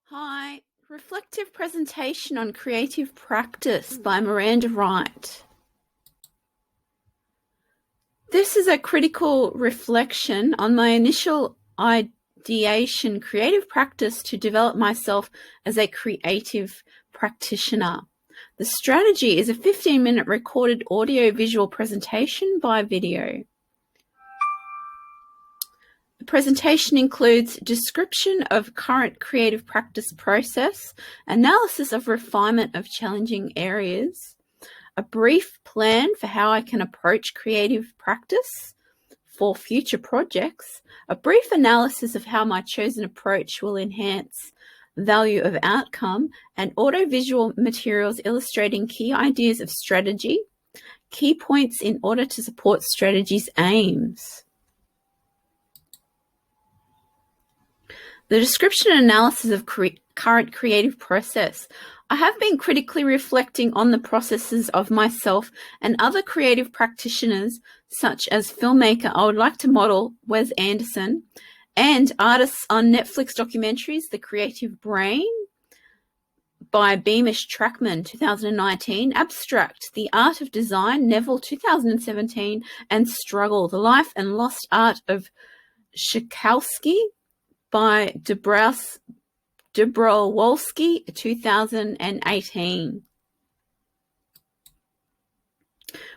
Hi, reflective presentation on creative practice by Miranda Wright. This is a critical reflection on my initial ideation creative practice to develop myself as a creative practitioner. The strategy is a 15-minute recorded audio-visual presentation by video. The presentation includes description of current creative practice process, analysis of refinement of challenging areas, a brief plan for how I can approach creative practice for future projects, a brief analysis of how my chosen approach will enhance value of outcome, and audiovisual materials illustrating key ideas of strategy, key points in order to support strategy's aims. The description and analysis of current creative process. I have been critically reflecting on the processes of myself and other creative practitioners, such as filmmaker I would like to model Wes Anderson, and artists on Netflix documentaries The Creative Brain by Beamish Trackman 2019, Abstract, The Art of Design, Neville 2017, and Struggle, The Life and Lost Art of Schakowsky by Dobrowolski 2018.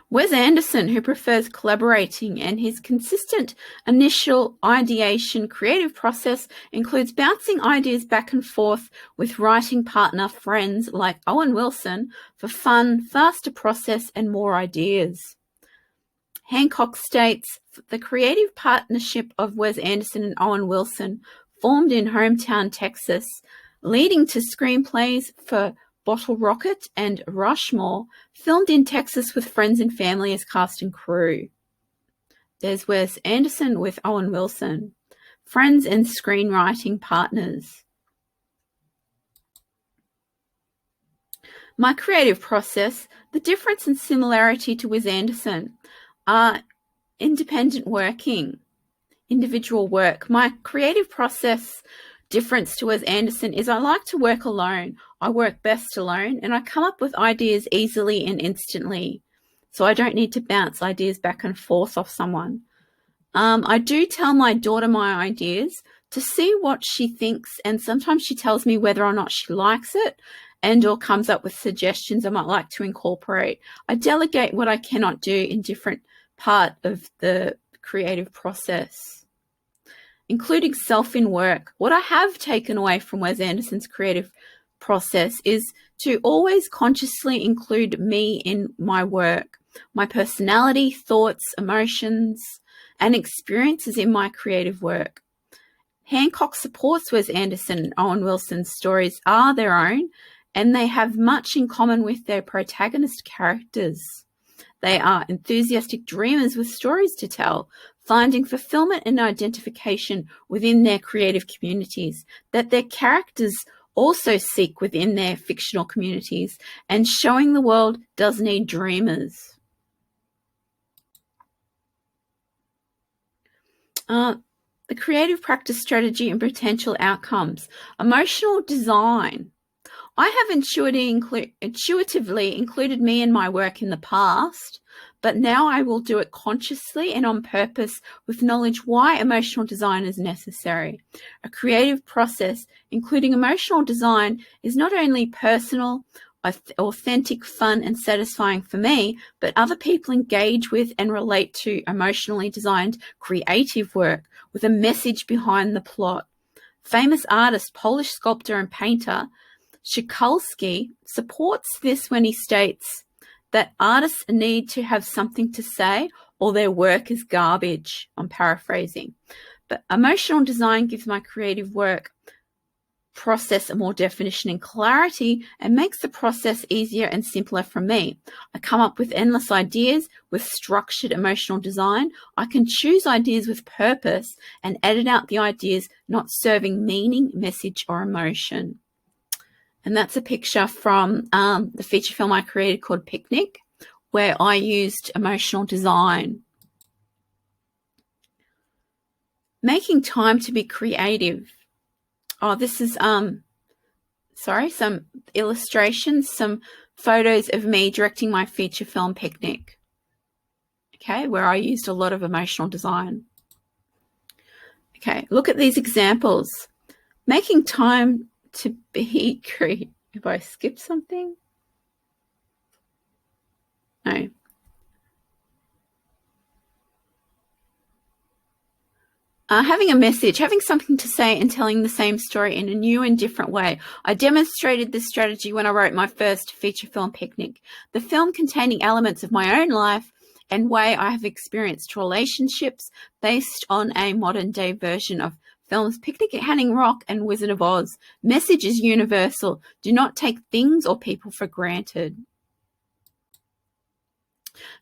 Wes Anderson, who prefers collaborating, and his consistent initial ideation creative process includes bouncing ideas back and forth with writing partner friends like Owen Wilson for fun, faster process, and more ideas. Hancock states, the creative partnership of Wes Anderson and Owen Wilson formed in hometown Texas, leading to screenplays for Bottle Rocket and Rushmore, filmed in Texas with friends and family as cast and crew. There's Wes Anderson with Owen Wilson, friends and screenwriting partners. My creative process, the difference and similarity to Wes Anderson are independent working, individual work. My creative process difference to Wes Anderson is I like to work alone. I work best alone, and I come up with ideas easily and instantly, so I don't need to bounce ideas back and forth off someone. I do tell my daughter my ideas to see what she thinks, and sometimes she tells me whether or not she likes it and or comes up with suggestions I might like to incorporate. I delegate what I cannot do in different part of the creative process. Including self in work. What I have taken away from Wes Anderson's creative process is to always consciously include me in my work, my personality, thoughts, emotions, and experiences in my creative work. Hancock supports Wes Anderson and Owen Wilson's stories are their own, and they have much in common with their protagonist characters. They are enthusiastic dreamers with stories to tell, finding fulfillment and identification within their creative communities, that their characters also seek within their fictional communities, and showing the world does need dreamers. The creative practice strategy and potential outcomes. Emotional design. I have intuitively included me in my work in the past, but now I will do it consciously and on purpose with knowledge why emotional design is necessary. A creative process, including emotional design, is not only personal, authentic, fun, and satisfying for me, but other people engage with and relate to emotionally designed creative work with a message behind the plot. Famous artist, Polish sculptor, and painter Schakowsky supports this when he states that artists need to have something to say or their work is garbage. I'm paraphrasing. But emotional design gives my creative work process a more definition and clarity and makes the process easier and simpler for me. I come up with endless ideas with structured emotional design. I can choose ideas with purpose and edit out the ideas not serving meaning, message, or emotion. And that's a picture from the feature film I created called Picnic, where I used emotional design. Making time to be creative. Oh, this is some illustrations, some photos of me directing my feature film picnic, okay, where I used a lot of emotional design. Okay, look at these examples. Making time to be creative. If I skip something? No. Having a message, having something to say and telling the same story in a new and different way. I demonstrated this strategy when I wrote my first feature film picnic. The film containing elements of my own life and way I have experienced relationships based on a modern day version of films Picnic at Hanging Rock and Wizard of Oz. Message is universal. Do not take things or people for granted.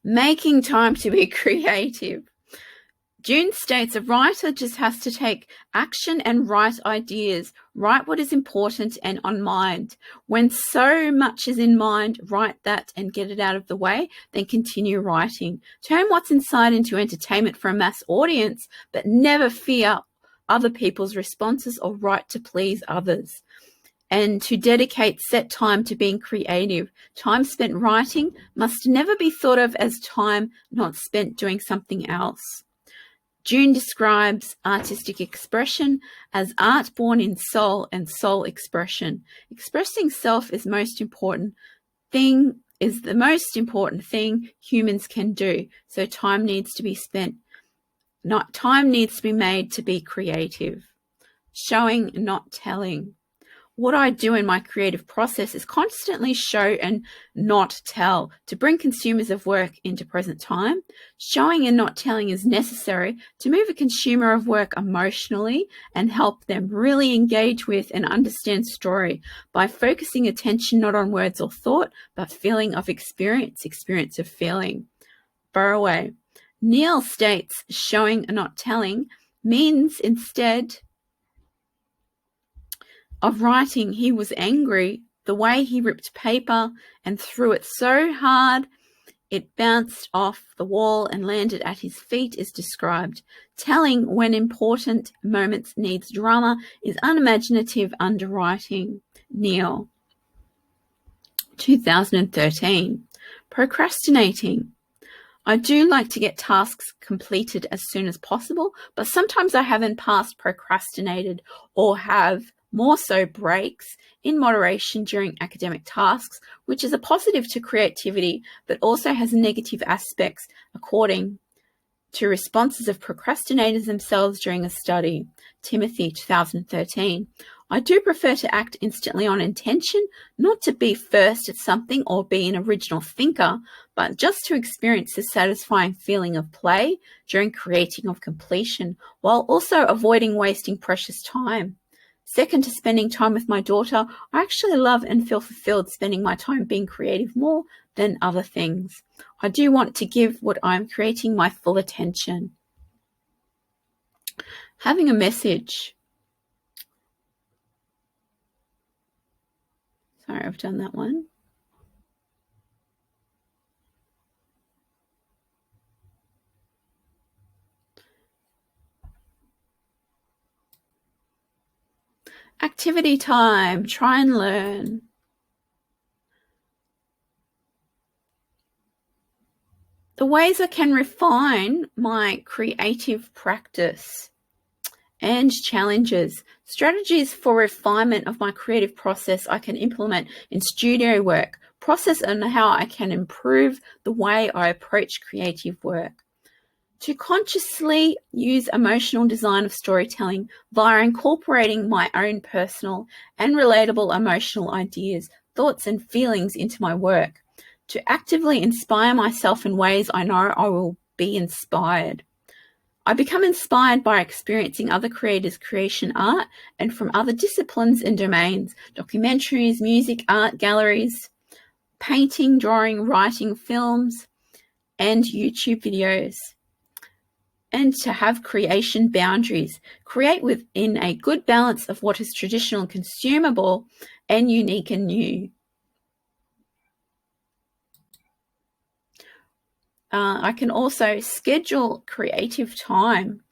Making time to be creative. June states a writer just has to take action and write ideas, write what is important and on mind. When so much is in mind, write that and get it out of the way, then continue writing. Turn what's inside into entertainment for a mass audience, but never fear other people's responses or write to please others. And to dedicate set time to being creative. Time spent writing must never be thought of as time not spent doing something else. June describes artistic expression as art born in soul and soul expression. Expressing self is the most important thing humans can do. So time needs to be spent. Time needs to be made to be creative. Showing, not telling. What I do in my creative process is constantly show and not tell to bring consumers of work into present time. Showing and not telling is necessary to move a consumer of work emotionally and help them really engage with and understand story by focusing attention not on words or thought, but feeling of experience of feeling. Burroway. Neil states showing and not telling means instead of writing, he was angry. The way he ripped paper and threw it so hard it bounced off the wall and landed at his feet is described. Telling when important moments needs drama is unimaginative underwriting. Neil. 2013. Procrastinating. I do like to get tasks completed as soon as possible, but sometimes I have in past procrastinated or have more so breaks in moderation during academic tasks, which is a positive to creativity, but also has negative aspects according to responses of procrastinators themselves during a study. Timothy, 2013. I do prefer to act instantly on intention, not to be first at something or be an original thinker, but just to experience the satisfying feeling of play during creating of completion, while also avoiding wasting precious time. Second to spending time with my daughter, I actually love and feel fulfilled spending my time being creative more than other things. I do want to give what I'm creating my full attention. Having a message. Sorry, I've done that one. Activity time. Try and learn. The ways I can refine my creative practice and challenges. Strategies for refinement of my creative process I can implement in studio work. Process on how I can improve the way I approach creative work. To consciously use emotional design of storytelling via incorporating my own personal and relatable emotional ideas, thoughts, and feelings into my work. To actively inspire myself in ways I know I will be inspired. I become inspired by experiencing other creators' creation art and from other disciplines and domains, documentaries, music, art galleries, painting, drawing, writing, films, and YouTube videos. And to have creation boundaries. Create within a good balance of what is traditional and consumable and unique and new. I can also schedule creative time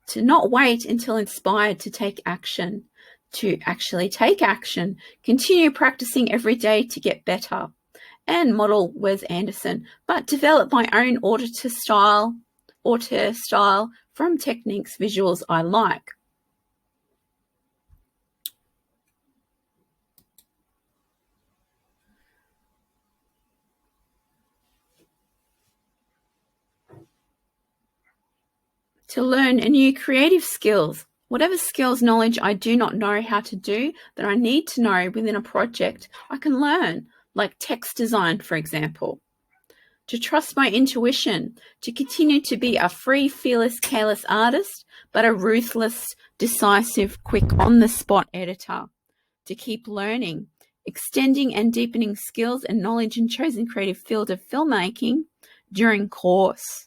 to not wait until inspired to take action, to actually take action, continue practicing every day to get better, and model Wes Anderson, but develop my own auteur style from techniques, visuals I like. To learn new creative skills. Whatever skills, knowledge I do not know how to do that I need to know within a project, I can learn, like text design, for example. To trust my intuition, to continue to be a free, fearless, careless artist, but a ruthless, decisive, quick, on-the-spot editor. To keep learning, extending and deepening skills and knowledge in chosen creative field of filmmaking during course.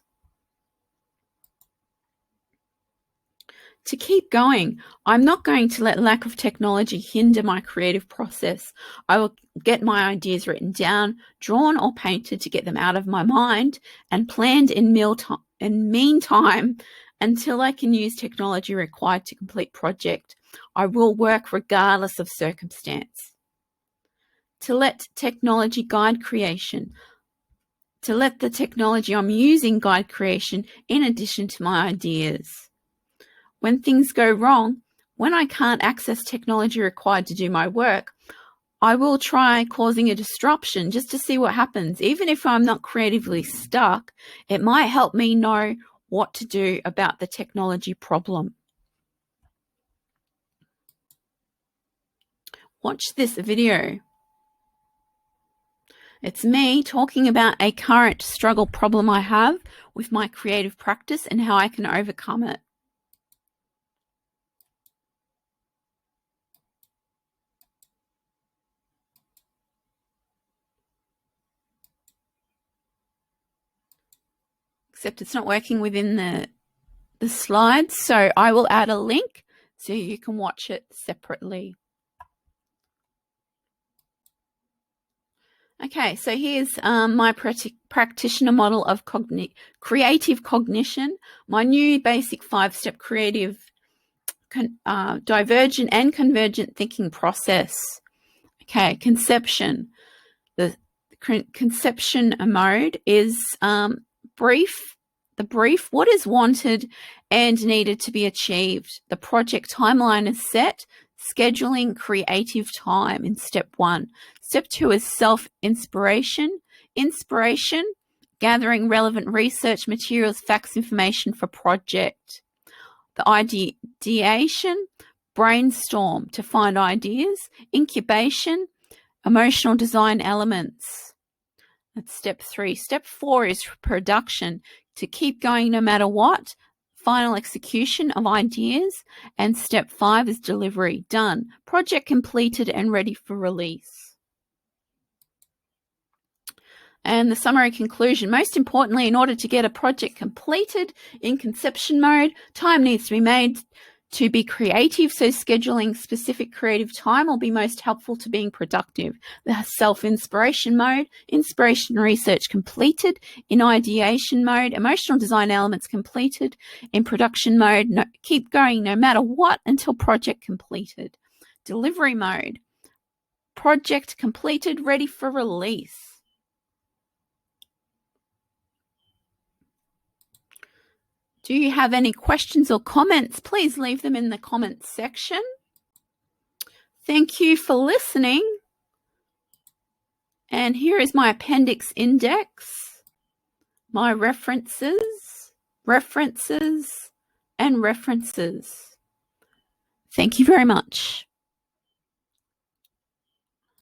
To keep going, I'm not going to let lack of technology hinder my creative process. I will get my ideas written down, drawn or painted to get them out of my mind, and planned in meantime until I can use technology required to complete project. I will work regardless of circumstance. To let technology guide creation. To let the technology I'm using guide creation in addition to my ideas. When things go wrong, when I can't access technology required to do my work, I will try causing a disruption just to see what happens. Even if I'm not creatively stuck, it might help me know what to do about the technology problem. Watch this video. It's me talking about a current struggle problem I have with my creative practice and how I can overcome it. Except it's not working within the slides, so I will add a link so you can watch it separately. Okay, so here's my practitioner model of creative cognition, my new basic 5-step creative divergent and convergent thinking process. Okay, conception. The conception mode is brief. The brief, what is wanted and needed to be achieved. The project timeline is set. Scheduling creative time in step 1. Step 2 is self-inspiration. Inspiration, gathering relevant research materials, facts, information for project. The ideation, brainstorm to find ideas. Incubation, emotional design elements. That's step 3. Step 4 is production, to keep going no matter what. Final execution of ideas. And step 5 is delivery. Done. Project completed and ready for release. And the summary conclusion. Most importantly, in order to get a project completed in conception mode, time needs to be made to be creative, so scheduling specific creative time will be most helpful to being productive. The self-inspiration mode, inspiration research completed. In ideation mode, emotional design elements completed. In production mode, keep going no matter what until project completed. Delivery mode, project completed, ready for release. Do you have any questions or comments? Please leave them in the comments section. Thank you for listening. And here is my appendix index, my references, and references. Thank you very much.